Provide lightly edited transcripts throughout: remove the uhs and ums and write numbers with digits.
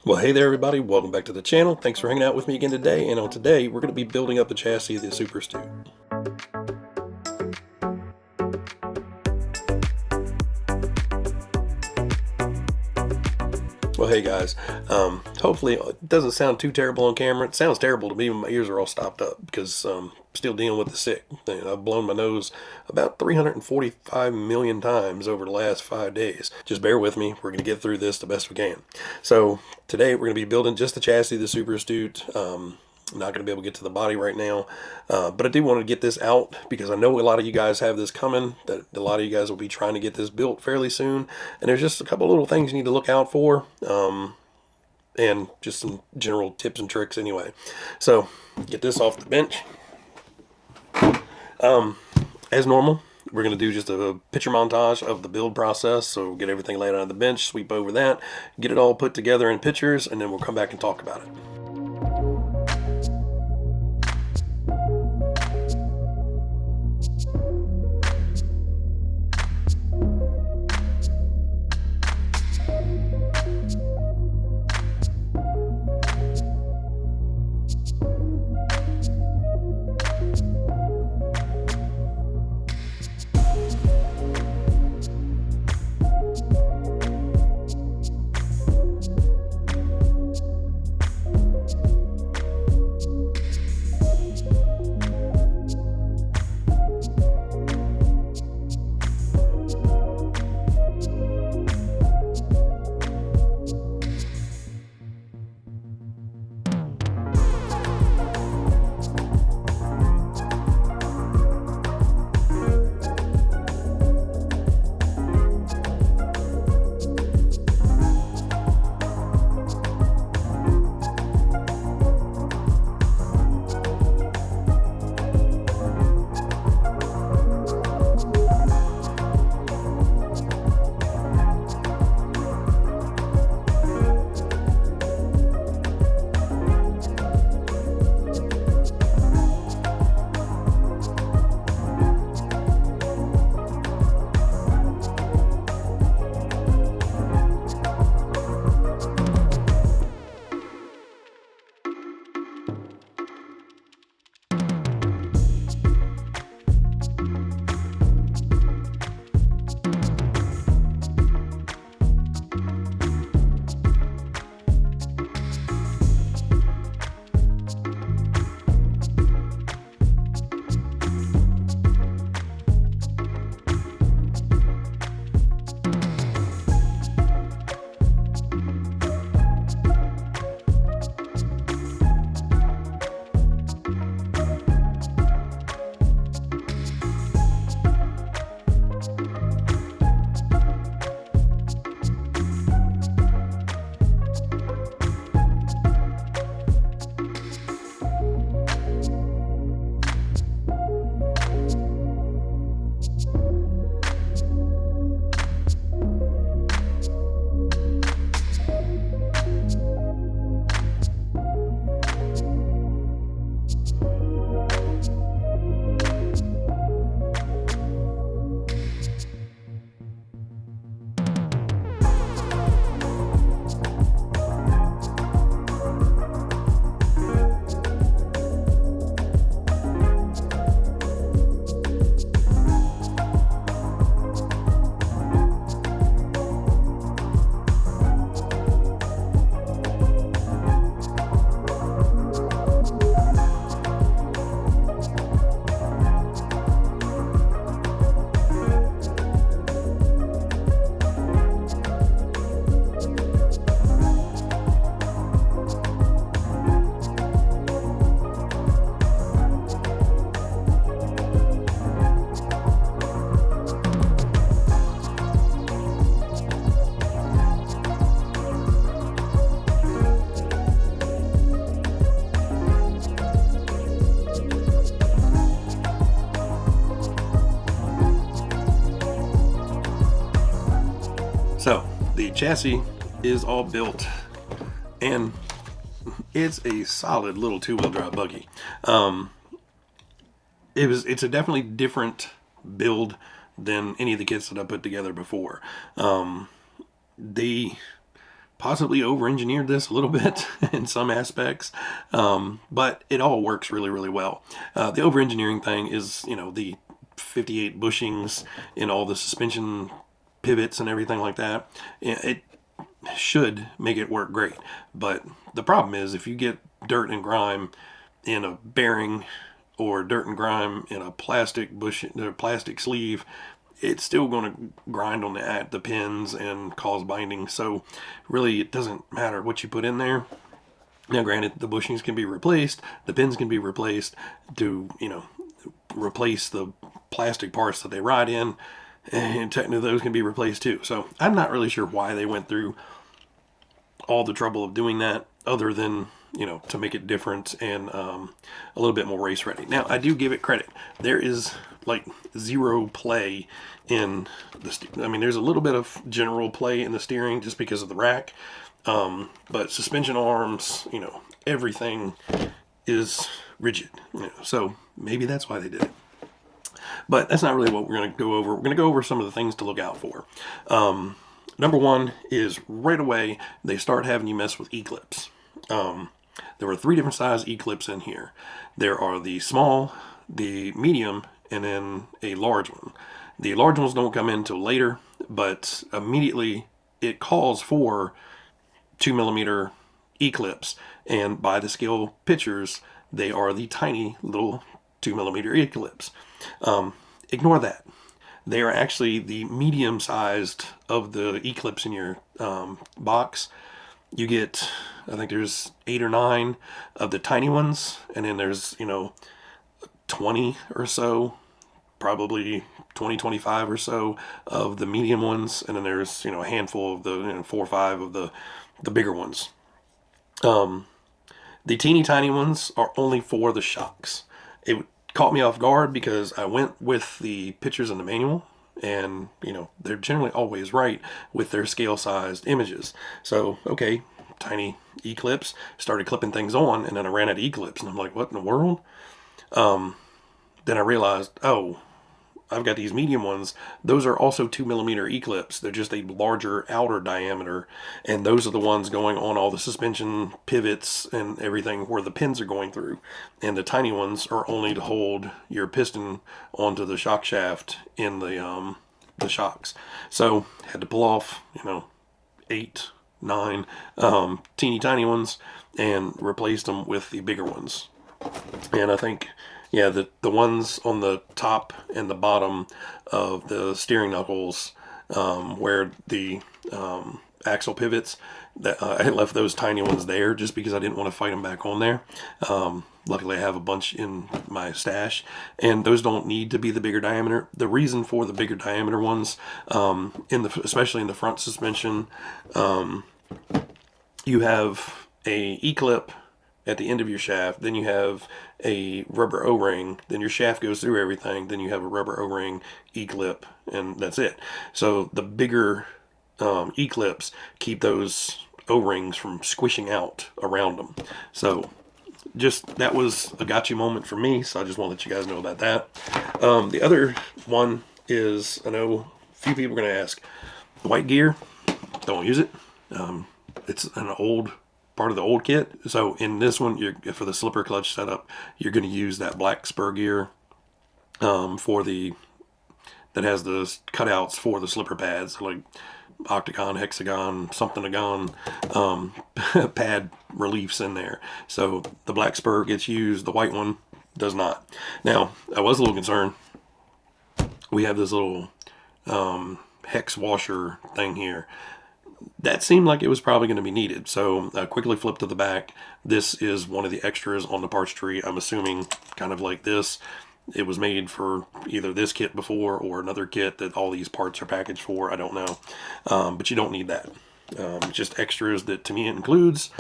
Well, hey there, everybody. Welcome back to the channel. Thanks for hanging out with me again today. And on today, we're going to be building up the chassis of the Super Astute. Well, hey guys. Hopefully, it doesn't sound too terrible on camera. It sounds terrible to me when my ears are all stopped up because I'm still dealing with the sick. I've blown my nose about 345 million times over the last 5 days. Just bear with me. We're going to get through this the best we can. So today, we're going to be building just the chassis of the Super Astute. I'm not going to be able to get to the body right now, but I do want to get this out because I know a lot of you guys have this coming, that a lot of you guys will be trying to get this built fairly soon, and there's just a couple little things you need to look out for, and just some general tips and tricks anyway. So get this off the bench. As normal, we're going to do just a picture montage of the build process, so get everything laid out on the bench, sweep over that, get it all put together in pictures, and then we'll come back and talk about it. So the chassis is all built, and it's a solid little two-wheel drive buggy. It's a definitely different build than any of the kits that I put together before. The possibly over-engineered this a little bit in some aspects, but it all works really, really well. The over-engineering thing is, the 58 bushings in all the suspension pivots and everything like that. It should make it work great, but the problem is if you get dirt and grime in a bearing or dirt and grime in a plastic bush or plastic sleeve, it's still going to grind on the pins and cause binding. So really it doesn't matter what you put in there. Now granted, the bushings can be replaced, the pins can be replaced to replace the plastic parts that they ride in, and technically those can be replaced too. So I'm not really sure why they went through all the trouble of doing that, other than to make it different and a little bit more race ready. Now, I do give it credit. There is like zero play in the. I mean, there's a little bit of general play in the steering just because of the rack, but suspension arms, everything is rigid. So maybe that's why they did it. But that's not really what we're going to go over. We're going to go over some of the things to look out for. Number one is right away they start having you mess with E-clips. There were 3 different size E-clips in here. There are the small, the medium, and then a large one. The large ones don't come in until later, but immediately it calls for 2mm E-clips, and by the scale pictures, they are the tiny little 2mm E-clips. Ignore that. They are actually the medium sized of the E-clips in your box. You get, I think there's 8 or 9 of the tiny ones, and then there's 20 or so, probably 20, 25 or so of the medium ones, and then there's a handful of the 4 or 5 of the bigger ones. The teeny tiny ones are only for the shocks. It caught me off guard because I went with the pictures in the manual, and they're generally always right with their scale sized images. So okay, tiny E-clips, started clipping things on, and then I ran out of E-clips, and I'm like, what in the world? Then I realized, oh, I've got these medium ones. Those are also 2mm E-clips. They're just a larger outer diameter, and those are the ones going on all the suspension pivots and everything where the pins are going through. And the tiny ones are only to hold your piston onto the shock shaft in the shocks. So had to pull off 8, 9 teeny tiny ones and replaced them with the bigger ones. And I think, yeah, the ones on the top and the bottom of the steering knuckles, where the axle pivots, that I left those tiny ones there just because I didn't want to fight them back on there. Luckily, I have a bunch in my stash, and those don't need to be the bigger diameter. The reason for the bigger diameter ones, especially in the front suspension, you have a E-clip at the end of your shaft, then you have a rubber O-ring, then your shaft goes through everything, then you have a rubber O-ring E-clip, and that's it. So the bigger E-clips keep those O-rings from squishing out around them. So just, that was a gotcha moment for me, so I just want to let you guys know about that. The other one is, I know a few people are going to ask, white gear, don't use it. It's an old part of the old kit. So in this one, for the slipper clutch setup, you're going to use that black spur gear that has the cutouts for the slipper pads, like octagon, hexagon, something-agon pad reliefs in there. So the black spur gets used, the white one does not. Now, I was a little concerned. We have this little hex washer thing here. That seemed like it was probably going to be needed, so I quickly flipped to the back. This is one of the extras on the parts tree. I'm assuming kind of like this. It was made for either this kit before or another kit that all these parts are packaged for. I don't know, but you don't need that. Just extras that Tamiya includes,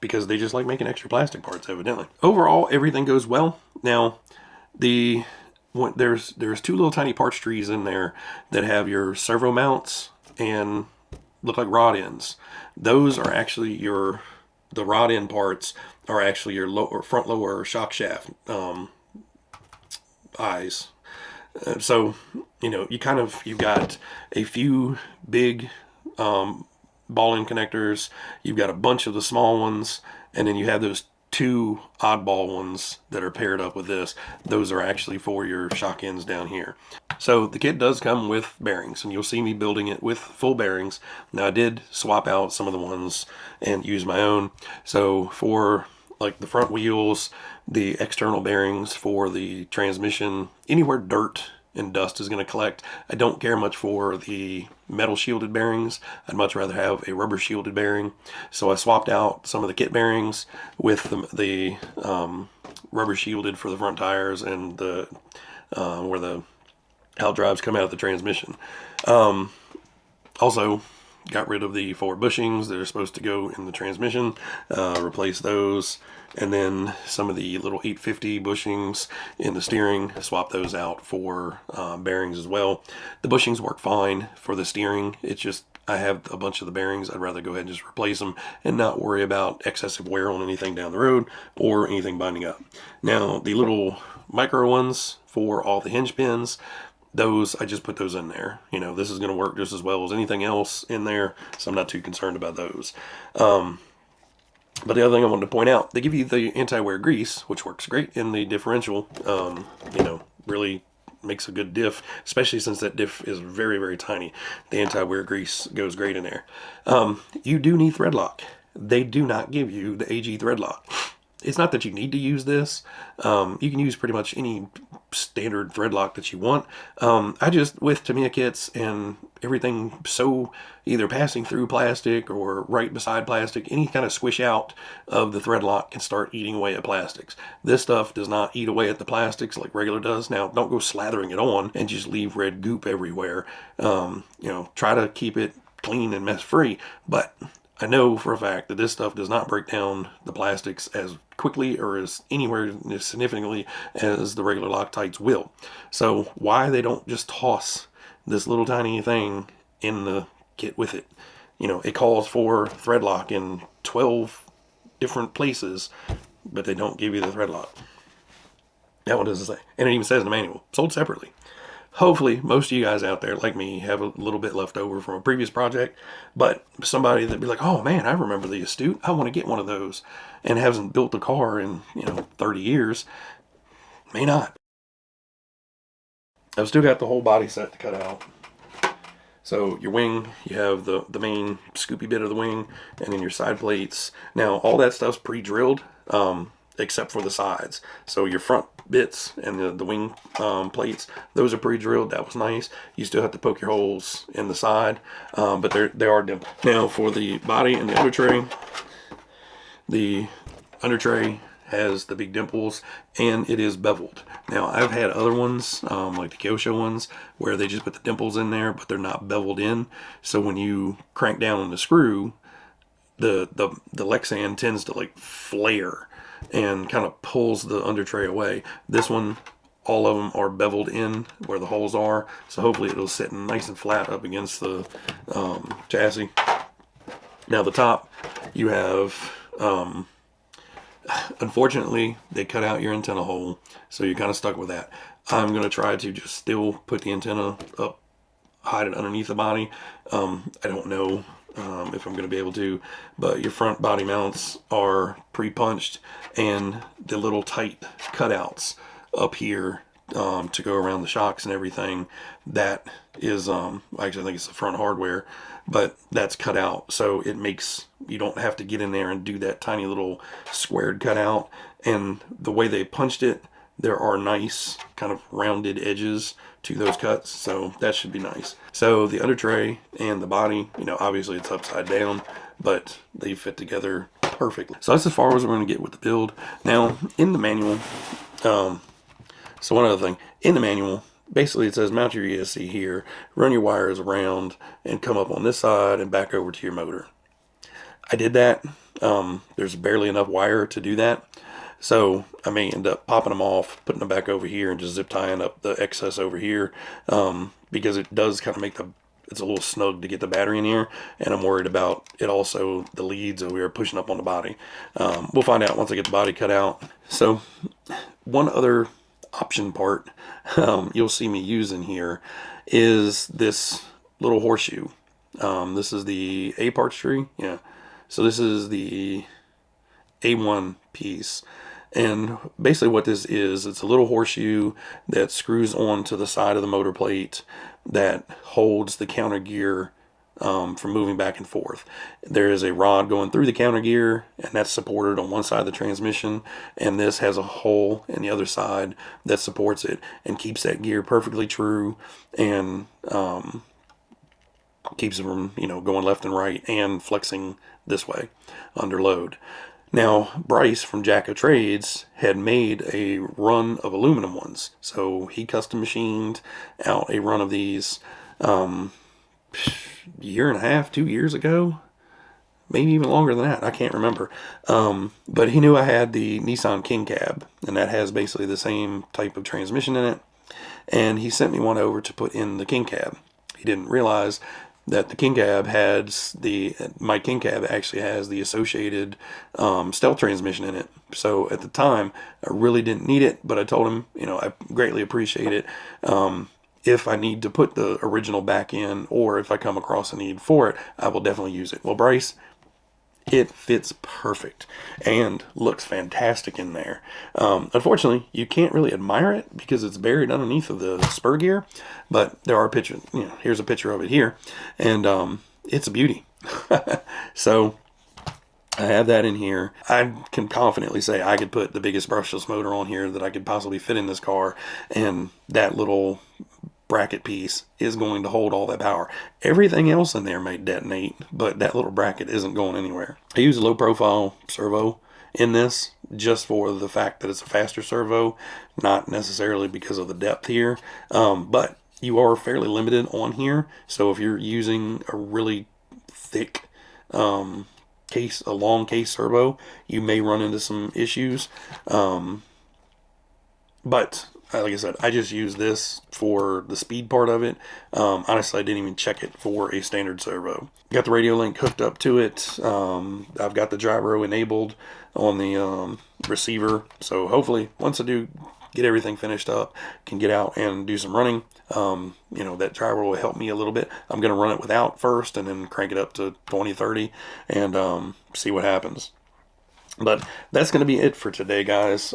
because they just like making extra plastic parts, evidently. Overall, everything goes well. Now, there's 2 little tiny parts trees in there that have your servo mounts and look like rod ends. Those are actually the rod end parts are actually your front lower shock shaft eyes. So you've got a few big ball-end connectors, you've got a bunch of the small ones, and then you have those two oddball ones that are paired up with this. Those are actually for your shock ends down here. So the kit does come with bearings, and you'll see me building it with full bearings. Now I did swap out some of the ones and use my own. So for like the front wheels, the external bearings for the transmission, anywhere dirt and dust is going to collect, I don't care much for the metal shielded bearings. I'd much rather have a rubber shielded bearing. So I swapped out some of the kit bearings with the rubber shielded for the front tires and the where the out drives come out of the transmission. Also got rid of the forward bushings that are supposed to go in the transmission, replace those, and then some of the little 850 bushings in the steering, swap those out for bearings as well. The bushings work fine for the steering. It's just I have a bunch of the bearings. I'd rather go ahead and just replace them and not worry about excessive wear on anything down the road or anything binding up. Now the little micro ones for all the hinge pins, those, I just put those in there. You know, this is going to work just as well as anything else in there, so I'm not too concerned about those. But the other thing I wanted to point out, they give you the anti-wear grease, which works great in the differential. You know, really makes a good diff, especially since that diff is very, very tiny. The anti-wear grease goes great in there. You do need thread lock. They do not give you the AG thread lock. It's not that you need to use this. You can use pretty much any standard thread lock that you want. I just, with Tamiya kits and everything so either passing through plastic or right beside plastic, any kind of squish out of the thread lock can start eating away at plastics. This stuff does not eat away at the plastics like regular does. Now, don't go slathering it on and just leave red goop everywhere. You know, try to keep it clean and mess free, but I know for a fact that this stuff does not break down the plastics as quickly or as anywhere as significantly as the regular Loctites will. So why they don't just toss this little tiny thing in the kit with it? You know, it calls for thread lock in 12 different places, but they don't give you the thread lock. That one doesn't say. And it even says in the manual, sold separately. Hopefully, most of you guys out there, like me, have a little bit left over from a previous project, but somebody that'd be like, oh man, I remember the Astute. I want to get one of those, and hasn't built a car in, 30 years, may not. I've still got the whole body set to cut out. So your wing, you have the main scoopy bit of the wing, and then your side plates. Now, all that stuff's pre-drilled, except for the sides. So your front bits and the wing plates, those are pre-drilled. That was nice. You still have to poke your holes in the side, but they are dimpled. Now for the body and the under tray has the big dimples, and it is beveled. Now I've had other ones, like the Kyosho ones, where they just put the dimples in there, but they're not beveled in. So when you crank down on the screw, the Lexan tends to like flare and kind of pulls the under tray away. This one, all of them are beveled in where the holes are, so hopefully it'll sit nice and flat up against the chassis. Now the top, you have, unfortunately, they cut out your antenna hole, so you're kind of stuck with that. I'm going to try to just still put the antenna up, hide it underneath the body. I don't know if I'm going to be able to, but your front body mounts are pre-punched, and the little tight cutouts up here to go around the shocks and everything, that is actually I think it's the front hardware, but that's cut out, so it makes you don't have to get in there and do that tiny little squared cutout. And the way they punched it, there are nice kind of rounded edges to those cuts, so that should be nice. So the under tray and the body, obviously it's upside down, but they fit together perfectly. So that's as far as we're going to get with the build. Now in the manual, so one other thing, in the manual, basically it says mount your ESC here, run your wires around, and come up on this side and back over to your motor. I did that. There's barely enough wire to do that. So I may end up popping them off, putting them back over here, and just zip tying up the excess over here, because it does kind of make it's a little snug to get the battery in here, and I'm worried about it also, the leads over here pushing up on the body. We'll find out once I get the body cut out. So one other option part you'll see me using here is this little horseshoe. This is the A parts tree. Yeah. So this is the A1 piece. And basically what this is, it's a little horseshoe that screws onto the side of the motor plate that holds the counter gear from moving back and forth. There is a rod going through the counter gear, and that's supported on one side of the transmission, and this has a hole in the other side that supports it and keeps that gear perfectly true, and keeps it from, going left and right and flexing this way under load. Now, Bryce from Jack of Trades had made a run of aluminum ones. So he custom machined out a run of these year and a half, 2 years ago. Maybe even longer than that. I can't remember. But he knew I had the Nissan King Cab, and that has basically the same type of transmission in it. And he sent me one over to put in the King Cab. He didn't realize that the King Cab my King Cab actually has the associated stealth transmission in it. So at the time, I really didn't need it, but I told him, I greatly appreciate it. If I need to put the original back in, or if I come across a need for it, I will definitely use it. Well, Bryce, it fits perfect and looks fantastic in there. Unfortunately, you can't really admire it because it's buried underneath of the spur gear, but there are pictures. Here's a picture of it here, and it's a beauty. So I have that in here. I can confidently say I could put the biggest brushless motor on here that I could possibly fit in this car, and that little bracket piece is going to hold all that power. Everything else in there may detonate, but that little bracket isn't going anywhere. I use a low profile servo in this just for the fact that it's a faster servo, not necessarily because of the depth here, but you are fairly limited on here. So if you're using a really thick a long case servo, you may run into some issues. But like I said, I just use this for the speed part of it. Honestly, I didn't even check it for a standard servo. Got the radio link hooked up to it. I've got the gyro enabled on the receiver. So hopefully, once I do get everything finished up, can get out and do some running. That gyro will help me a little bit. I'm going to run it without first and then crank it up to 20, 30 and see what happens. But that's going to be it for today, guys.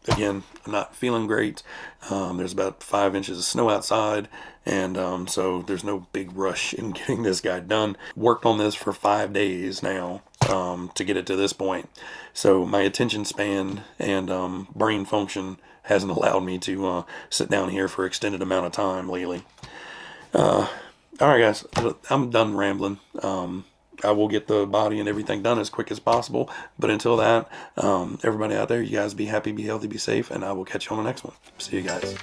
Again, I'm not feeling great. There's about 5 inches of snow outside, and so there's no big rush in getting this guy done. Worked on this for 5 days now to get it to this point. So my attention span and brain function hasn't allowed me to sit down here for extended amount of time lately. All right, guys, I'm done rambling. I will get the body and everything done as quick as possible. But until that, everybody out there, you guys be happy, be healthy, be safe, and I will catch you on the next one. See you guys.